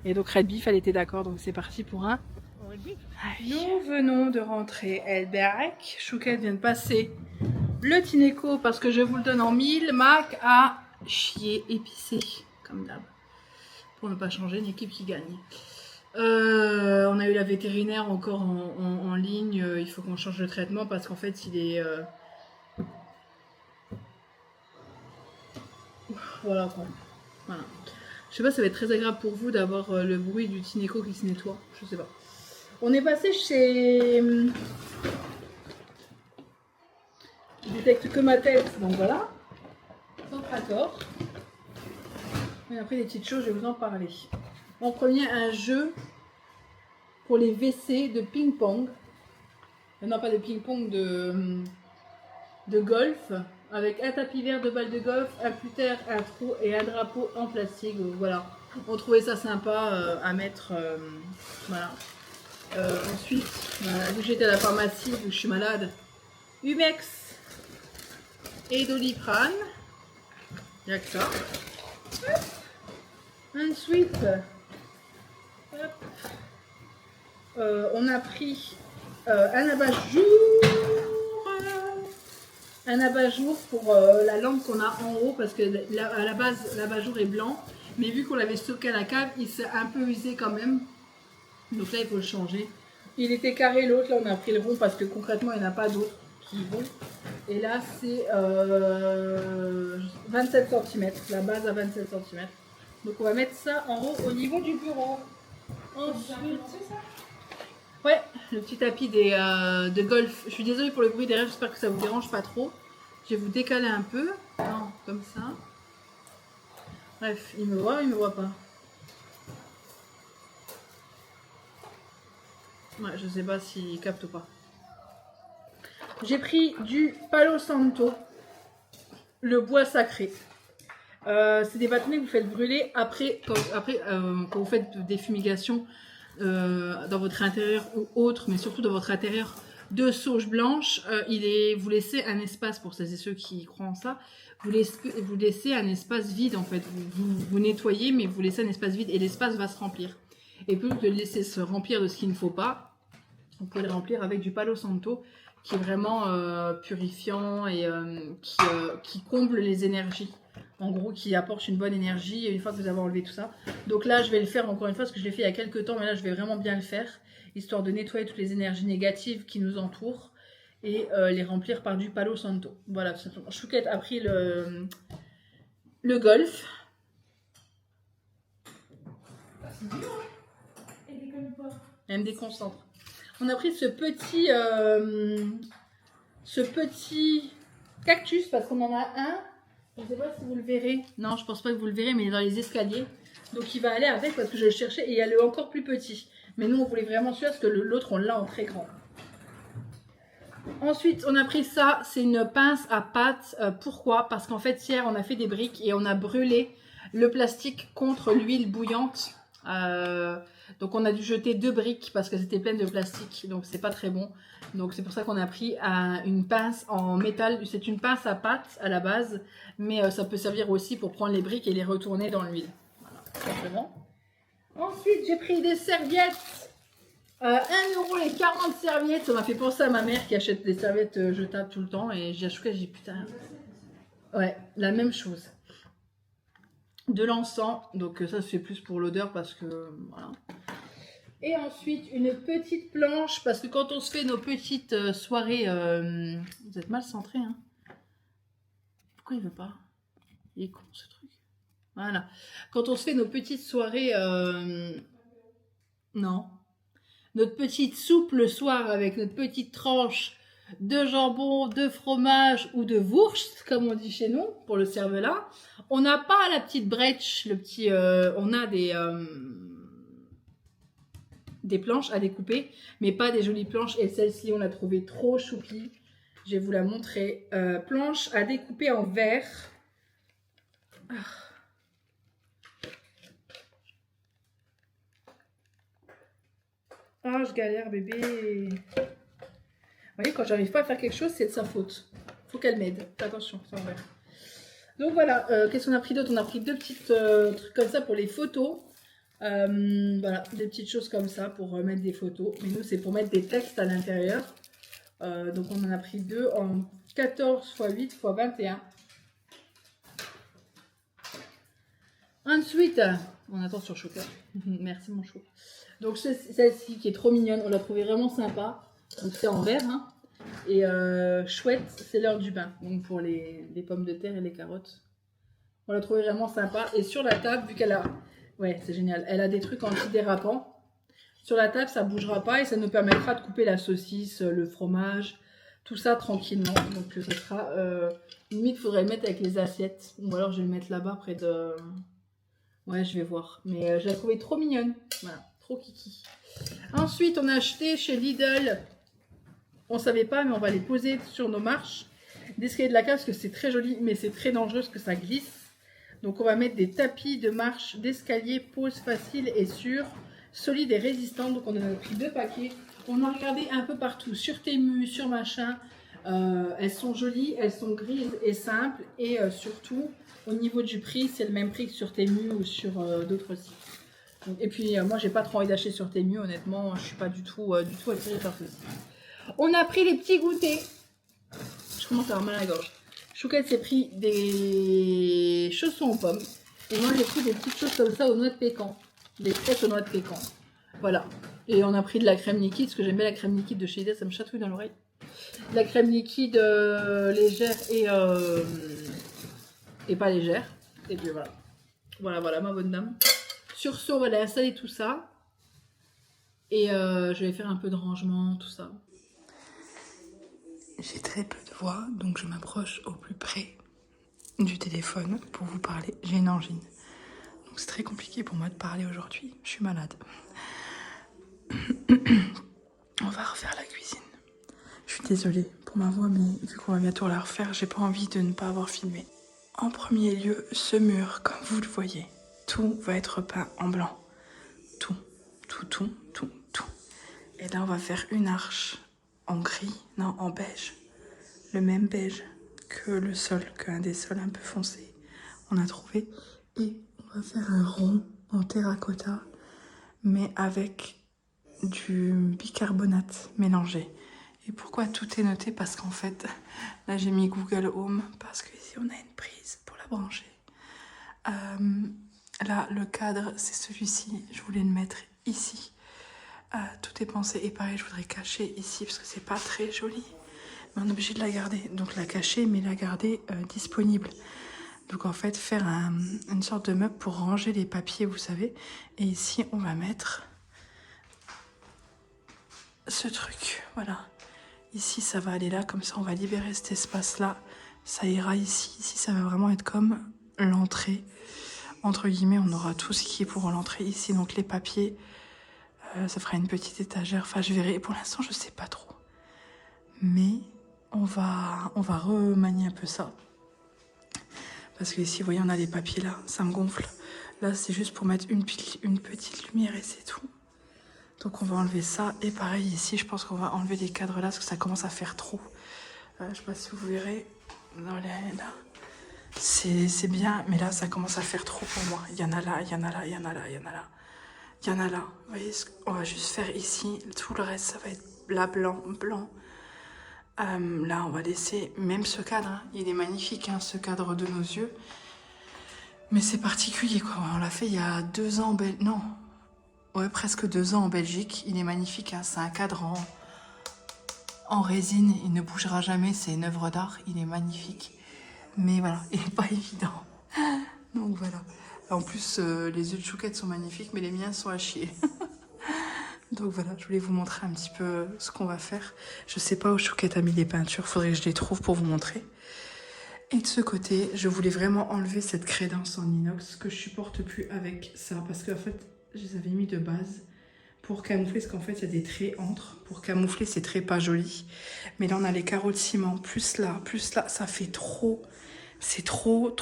Et donc, Red Beef, elle était d'accord. Donc, c'est parti pour un Red Beef. Nous venons de rentrer Elberec. Chouquette vient de passer le Tineco parce que je vous le donne en 1000. Mac a chier épicé, comme d'hab. Pour ne pas changer, une équipe qui gagne. On a eu la vétérinaire encore en ligne. Il faut qu'on change de traitement parce qu'en fait, il est... Voilà quoi. Voilà. Je sais pas, ça va être très agréable pour vous d'avoir le bruit du Tineco qui se nettoie. Je sais pas. On est passé chez... Je détecte que ma tête, donc voilà. Centrator. Et après, les petites choses, je vais vous en parler. En premier, un jeu pour les WC de ping-pong. Non, pas de ping-pong, de golf. Avec un tapis vert de balles de golf, un puter, un trou et un drapeau en plastique. Donc, voilà. On trouvait ça sympa à mettre. Voilà. Ensuite, vu que j'étais à la pharmacie, vu que je suis malade, Humex et Doliprane. Il n'y a que ça. Ensuite, on a pris un abat-jour pour la lampe qu'on a en haut parce que à la base l'abat-jour est blanc, mais vu qu'on l'avait stocké à la cave, il s'est un peu usé quand même. Donc là il faut le changer. Il était carré l'autre, là on a pris le rond parce que concrètement il n'y en a pas d'autres qui vont. Et là c'est 27 cm, la base à 27 cm. Donc on va mettre ça en haut au niveau du bureau. Ensuite, ouais, le petit tapis de golf. Je suis désolée pour le bruit derrière, j'espère que ça vous dérange pas trop. Je vais vous décaler un peu. Non, comme ça. Bref, il me voit ou il me voit pas? Ouais, je sais pas s'il capte ou pas. J'ai pris du Palo Santo, le bois sacré. C'est des bâtonnets que vous faites brûler après, quand vous faites des fumigations dans votre intérieur ou autre, mais surtout dans votre intérieur de sauge blanche. Vous laissez un espace, pour celles et ceux qui croient en ça, vous laissez un espace vide en fait. Vous nettoyez, mais vous laissez un espace vide et l'espace va se remplir. Et plutôt que de le laisser se remplir de ce qu'il ne faut pas, vous pouvez le remplir avec du Palo Santo, qui est vraiment purifiant et qui comble les énergies. En gros, qui apporte une bonne énergie une fois que vous avez enlevé tout ça. Donc là, je vais le faire encore une fois, parce que je l'ai fait il y a quelques temps, mais là, je vais vraiment bien le faire, histoire de nettoyer toutes les énergies négatives qui nous entourent et les remplir par du Palo Santo. Voilà, tout simplement. Chouquette a pris le golf. Elle me déconcentre. On a pris ce petit cactus, parce qu'on en a un. Je ne sais pas si vous le verrez. Non, je pense pas que vous le verrez, mais il est dans les escaliers. Donc il va aller avec, parce que je le cherchais et il y a le encore plus petit. Mais nous, on voulait vraiment celui-là, parce que l'autre, on l'a en très grand. Ensuite, on a pris ça. C'est une pince à pâte. Pourquoi? Parce qu'en fait, hier, on a fait des briques et on a brûlé le plastique contre l'huile bouillante. Donc on a dû jeter 2 briques parce que c'était pleine de plastique, donc c'est pas très bon. Donc c'est pour ça qu'on a pris une pince en métal. C'est une pince à pâte à la base, mais ça peut servir aussi pour prendre les briques et les retourner dans l'huile. Voilà, tout simplement. Ensuite, j'ai pris des serviettes. 1 € les 40 serviettes. Ça m'a fait penser à ma mère qui achète des serviettes jetables tout le temps. Et j'ai acheté, j'ai dit putain. Ouais, la même chose. De l'encens, donc ça se fait plus pour l'odeur parce que voilà. Et ensuite une petite planche, parce que quand on se fait nos petites soirées, vous êtes mal centré, hein. Pourquoi il veut pas? Il est con ce truc. Voilà. Quand on se fait nos petites soirées, non, notre petite soupe le soir avec notre petite tranche de jambon, de fromage ou de wurst, comme on dit chez nous, pour le cervelas. On n'a pas la petite brèche, on a des planches à découper, mais pas des jolies planches. Et celle-ci, on l'a trouvée trop choupie. Je vais vous la montrer. Planche à découper en verre. Ah, je galère, bébé. Vous voyez, quand j'arrive pas à faire quelque chose, c'est de sa faute. Faut qu'elle m'aide. Attention, c'est en verre. Donc voilà, qu'est-ce qu'on a pris d'autre? On a pris 2 petites trucs comme ça pour les photos. Voilà, des petites choses comme ça pour mettre des photos. Mais nous, c'est pour mettre des textes à l'intérieur. Donc on en a pris 2 en 14 x 8 x 21. Ensuite, on attend sur Chocolat. Merci mon chou. Donc celle-ci qui est trop mignonne, on l'a trouvée vraiment sympa. Donc c'est en verre, hein. Et chouette, c'est l'heure du bain. Donc pour les pommes de terre et les carottes. On l'a trouvé vraiment sympa. Et sur la table, vu qu'elle a... Ouais, c'est génial. Elle a des trucs antidérapants. Sur la table, ça ne bougera pas et ça nous permettra de couper la saucisse, le fromage, tout ça tranquillement. Donc ce sera... limite, il faudrait le mettre avec les assiettes. Ou alors je vais le mettre là-bas près de... Ouais, je vais voir. Mais je l'ai trouvée trop mignonne. Voilà, trop kiki. Ensuite, on a acheté chez Lidl... On savait pas, mais on va les poser sur nos marches d'escalier de la cave parce que c'est très joli, mais c'est très dangereux parce que ça glisse. Donc on va mettre des tapis de marche d'escalier, pose facile et sûre, solide et résistant. Donc on en a pris 2 paquets. On a regardé un peu partout, sur Temu, sur machin. Elles sont jolies, elles sont grises et simples. Et surtout, au niveau du prix, c'est le même prix que sur Temu ou sur d'autres sites. Donc, et puis moi, j'ai pas trop envie d'acheter sur Temu, honnêtement. Je suis pas du tout attirée par ceci. On a pris les petits goûters. Je commence à avoir mal à la gorge. Chouquette s'est pris des chaussons aux pommes. Et moi, j'ai pris des petites choses comme ça aux noix de pécan. Des crêpes aux noix de pécan. Voilà. Et on a pris de la crème liquide, parce que j'aime bien la crème liquide de chez Lidl, ça me chatouille dans l'oreille. De la crème liquide légère et pas légère. Et puis voilà. Voilà, ma bonne dame. Sur ce, on va aller installer tout ça. Et je vais faire un peu de rangement, tout ça. J'ai très peu de voix, donc je m'approche au plus près du téléphone pour vous parler. J'ai une angine. Donc c'est très compliqué pour moi de parler aujourd'hui. Je suis malade. On va refaire la cuisine. Je suis désolée pour ma voix, mais vu qu'on va bientôt la refaire, j'ai pas envie de ne pas avoir filmé. En premier lieu, ce mur, comme vous le voyez, tout va être peint en blanc. Tout. Et là, on va faire une arche en gris, non, en beige. Le même beige que le sol, qu'un des sols un peu foncés. On a trouvé. Et on va faire un rond en terracotta, mais avec du bicarbonate mélangé. Et pourquoi tout est noté? Parce qu'en fait, là j'ai mis Google Home, parce qu'ici on a une prise pour la brancher. Là, le cadre, c'est celui-ci. Je voulais le mettre ici. Tout est pensé. Et pareil, je voudrais cacher ici, parce que c'est pas très joli. Mais on est obligé de la garder. Donc la cacher, mais la garder disponible. Donc en fait, faire une sorte de meuble pour ranger les papiers, vous savez. Et ici, on va mettre ce truc. Voilà. Ici, ça va aller là. Comme ça, on va libérer cet espace-là. Ça ira ici. Ici, ça va vraiment être comme l'entrée. Entre guillemets, on aura tout ce qui est pour l'entrée ici. Donc les papiers, ça fera une petite étagère. Enfin, je verrai. Pour l'instant, je sais pas trop. Mais on va remanier un peu ça. Parce que ici, vous voyez, on a les papiers là. Ça me gonfle. Là, c'est juste pour mettre une petite lumière et c'est tout. Donc on va enlever ça. Et pareil, ici, je pense qu'on va enlever les cadres là parce que ça commence à faire trop. Je sais pas si vous verrez. Non, là. C'est bien, mais là, ça commence à faire trop pour moi. Il y en a là, il y en a là, il y en a là, il y en a là. Il y en a là. Vous voyez, on va juste faire ici. Tout le reste, ça va être là, blanc. Là, on va laisser même ce cadre. Hein. Il est magnifique, hein, ce cadre de nos yeux. Mais c'est particulier, quoi. On l'a fait il y a 2 ans Non. Ouais, presque 2 ans en Belgique. Il est magnifique. Hein. C'est un cadre en résine. Il ne bougera jamais. C'est une œuvre d'art. Il est magnifique. Mais voilà, il n'est pas évident. Donc voilà. En plus, les yeux de Chouquette sont magnifiques, mais les miens sont à chier. Donc voilà, je voulais vous montrer un petit peu ce qu'on va faire. Je sais pas où Chouquette a mis les peintures. Faudrait que je les trouve pour vous montrer. Et de ce côté, je voulais vraiment enlever cette crédence en inox que je supporte plus avec ça. Parce qu'en fait, je les avais mis de base pour camoufler. Parce qu'en fait, il y a des traits entre. Pour camoufler, c'est très pas joli. Mais là, on a les carreaux de ciment. Plus là, ça fait trop. C'est trop.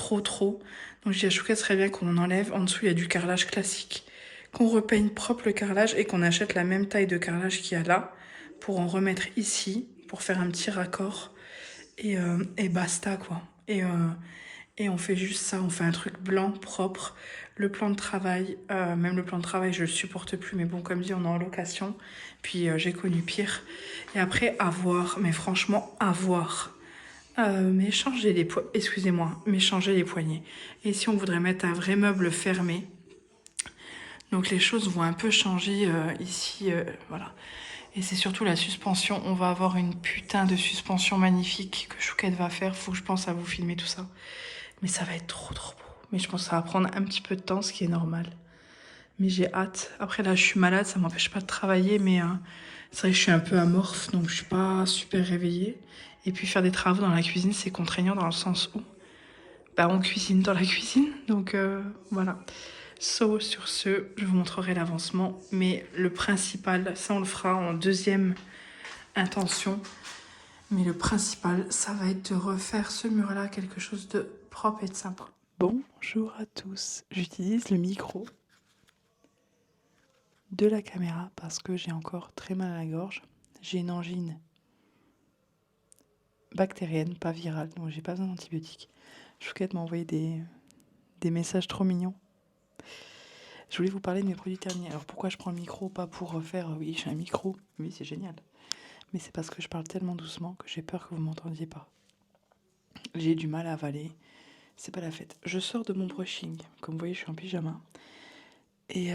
Donc je dis à Chouquette, ce serait bien qu'on en enlève. En dessous, il y a du carrelage classique. Qu'on repeigne propre le carrelage et qu'on achète la même taille de carrelage qu'il y a là. Pour en remettre ici. Pour faire un petit raccord. Et basta, quoi. Et on fait juste ça, on fait un truc blanc, propre. Le plan de travail, même le plan de travail, je le supporte plus. Mais bon, comme dit, on est en location. Puis j'ai connu pire. Et après, à voir. Mais franchement, à voir. Mais changer les poignées. Excusez-moi, mais changer les poignées. Et si on voudrait mettre un vrai meuble fermé. Donc les choses vont un peu changer ici. Voilà. Et c'est surtout la suspension. On va avoir une putain de suspension magnifique que Chouquette va faire. Faut que je pense à vous filmer tout ça. Mais ça va être trop beau. Mais je pense que ça va prendre un petit peu de temps, ce qui est normal. Mais j'ai hâte. Après là, je suis malade, ça m'empêche pas de travailler. Mais c'est vrai que je suis un peu amorphe, donc je suis pas super réveillée. Et puis faire des travaux dans la cuisine, c'est contraignant dans le sens où on cuisine dans la cuisine. Donc voilà. Sur ce, je vous montrerai l'avancement. Mais le principal, ça on le fera en deuxième intention. Mais le principal, ça va être de refaire ce mur-là quelque chose de propre et de sympa. Bonjour à tous. J'utilise le micro de la caméra parce que j'ai encore très mal à la gorge. J'ai une angine bactérienne, pas virale, donc j'ai pas besoin d'antibiotiques. Chouquette m'a envoyé des messages trop mignons. Je voulais vous parler de mes produits terminés. Alors pourquoi je prends le micro? Pas pour faire oui, j'ai un micro. Oui, c'est génial. Mais c'est parce que je parle tellement doucement que j'ai peur que vous m'entendiez pas. J'ai du mal à avaler. C'est pas la fête. Je sors de mon brushing. Comme vous voyez, je suis en pyjama. Et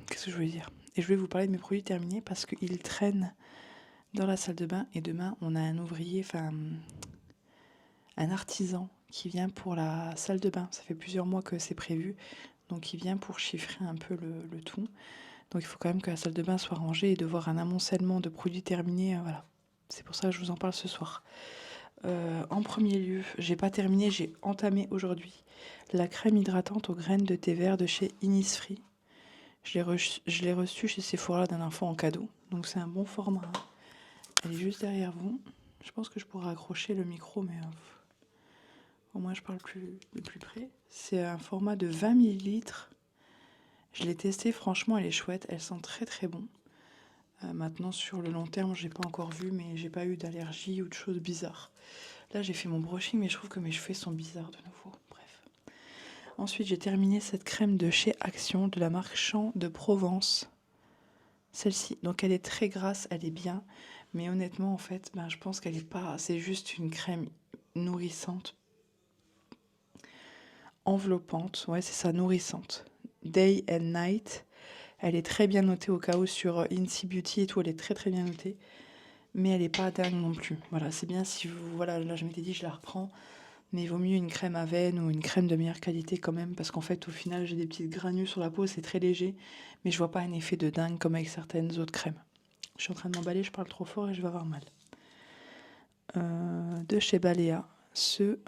qu'est-ce que je voulais dire? Et je voulais vous parler de mes produits terminés parce qu'ils traînent dans la salle de bain. Et demain, on a un ouvrier, un artisan qui vient pour la salle de bain. Ça fait plusieurs mois que c'est prévu. Donc il vient pour chiffrer un peu le tout. Donc il faut quand même que la salle de bain soit rangée et de voir un amoncellement de produits terminés. Voilà. C'est pour ça que je vous en parle ce soir. En premier lieu, j'ai pas terminé, j'ai entamé aujourd'hui la crème hydratante aux graines de thé vert de chez Innisfree. Je l'ai reçue chez Sephora d'un enfant en cadeau. Donc c'est un bon format. Elle est juste derrière vous. Je pense que je pourrais accrocher le micro, mais Au moins je parle de plus près. C'est un format de 20 ml. Je l'ai testé, franchement elle est chouette, elle sent très très bon. Maintenant sur le long terme, j'ai pas encore vu, mais j'ai pas eu d'allergie ou de choses bizarres. Là j'ai fait mon brushing, mais je trouve que mes cheveux sont bizarres de nouveau. Bref. Ensuite j'ai terminé cette crème de chez Action de la marque Champ de Provence. Celle-ci, donc elle est très grasse, elle est bien, mais honnêtement en fait, je pense qu'elle est pas, c'est juste une crème nourrissante, enveloppante, ouais c'est ça, nourrissante. Day and Night, elle est très bien notée au cas où sur Incy Beauty et tout, elle est très très bien notée, mais elle est pas dingue non plus. Voilà, c'est bien si vous, voilà, là je m'étais dit je la reprends, mais il vaut mieux une crème Aven ou une crème de meilleure qualité quand même, parce qu'en fait au final j'ai des petites granules sur la peau, c'est très léger, mais je vois pas un effet de dingue comme avec certaines autres crèmes. Je suis en train de m'emballer, je parle trop fort et je vais avoir mal. De chez Balea, ce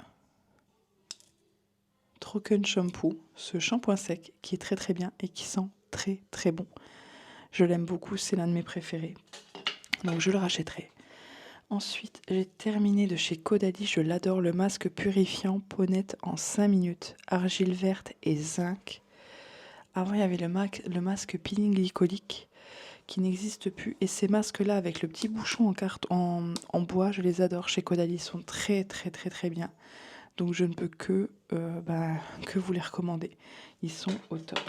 Trocken Shampoo, ce shampoing sec qui est très très bien et qui sent très très bon. Je l'aime beaucoup, c'est l'un de mes préférés. Donc je le rachèterai. Ensuite, j'ai terminé de chez Caudalie, je l'adore, le masque purifiant peau nette en 5 minutes, argile verte et zinc. Avant, il y avait le masque peeling glycolique qui n'existe plus. Et ces masques-là, avec le petit bouchon en bois, je les adore chez Caudalie. Ils sont très, très, très, très bien. Donc, je ne peux que vous les recommander. Ils sont au top.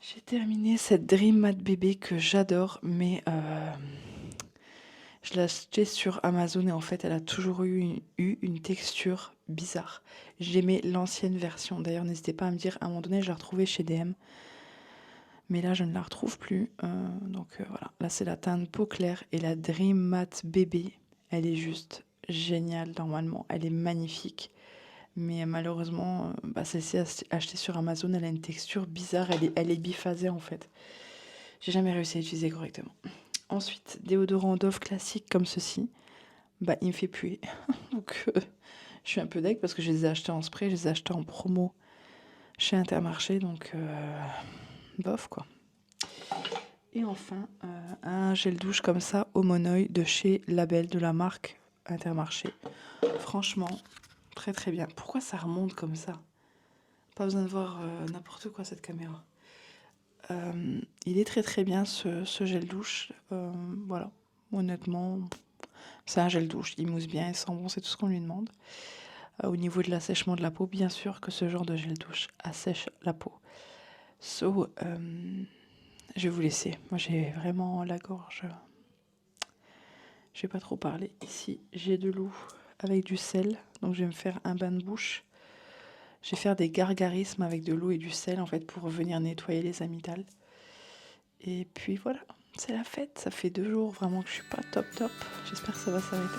J'ai terminé cette Dream Matte Bébé que j'adore, mais je l'ai achetée sur Amazon et en fait, elle a toujours eu une texture bizarre. J'aimais l'ancienne version. D'ailleurs, n'hésitez pas à me dire, à un moment donné, je l'ai retrouvée chez DM. Mais là, je ne la retrouve plus. Voilà. Là, c'est la teinte peau claire et la Dream Matte Bébé. Elle est juste géniale, normalement. Elle est magnifique. Mais malheureusement, celle-ci achetée sur Amazon, elle a une texture bizarre. Elle est biphasée, en fait. J'ai jamais réussi à l'utiliser correctement. Ensuite, déodorant Dove classique comme ceci. Il me fait puer. Donc, je suis un peu deg parce que je les ai achetés en spray. Je les ai achetés en promo chez Intermarché. Donc, bof, quoi. Et enfin, un gel douche comme ça, Homonoï de chez Label, de la marque Intermarché. Franchement, très très bien. Pourquoi ça remonte comme ça? Pas besoin de voir n'importe quoi cette caméra. Il est très très bien ce gel douche. Voilà, honnêtement, c'est un gel douche. Il mousse bien, il sent bon, c'est tout ce qu'on lui demande. Au niveau de l'assèchement de la peau, bien sûr que ce genre de gel douche assèche la peau. Je vais vous laisser. Moi, j'ai vraiment la gorge. Je vais pas trop parler. Ici, j'ai de l'eau avec du sel. Donc, je vais me faire un bain de bouche. Je vais faire des gargarismes avec de l'eau et du sel, en fait, pour venir nettoyer les amygdales. Et puis, voilà. C'est la fête. Ça fait 2 jours, vraiment, que je suis pas top. J'espère que ça va s'arrêter.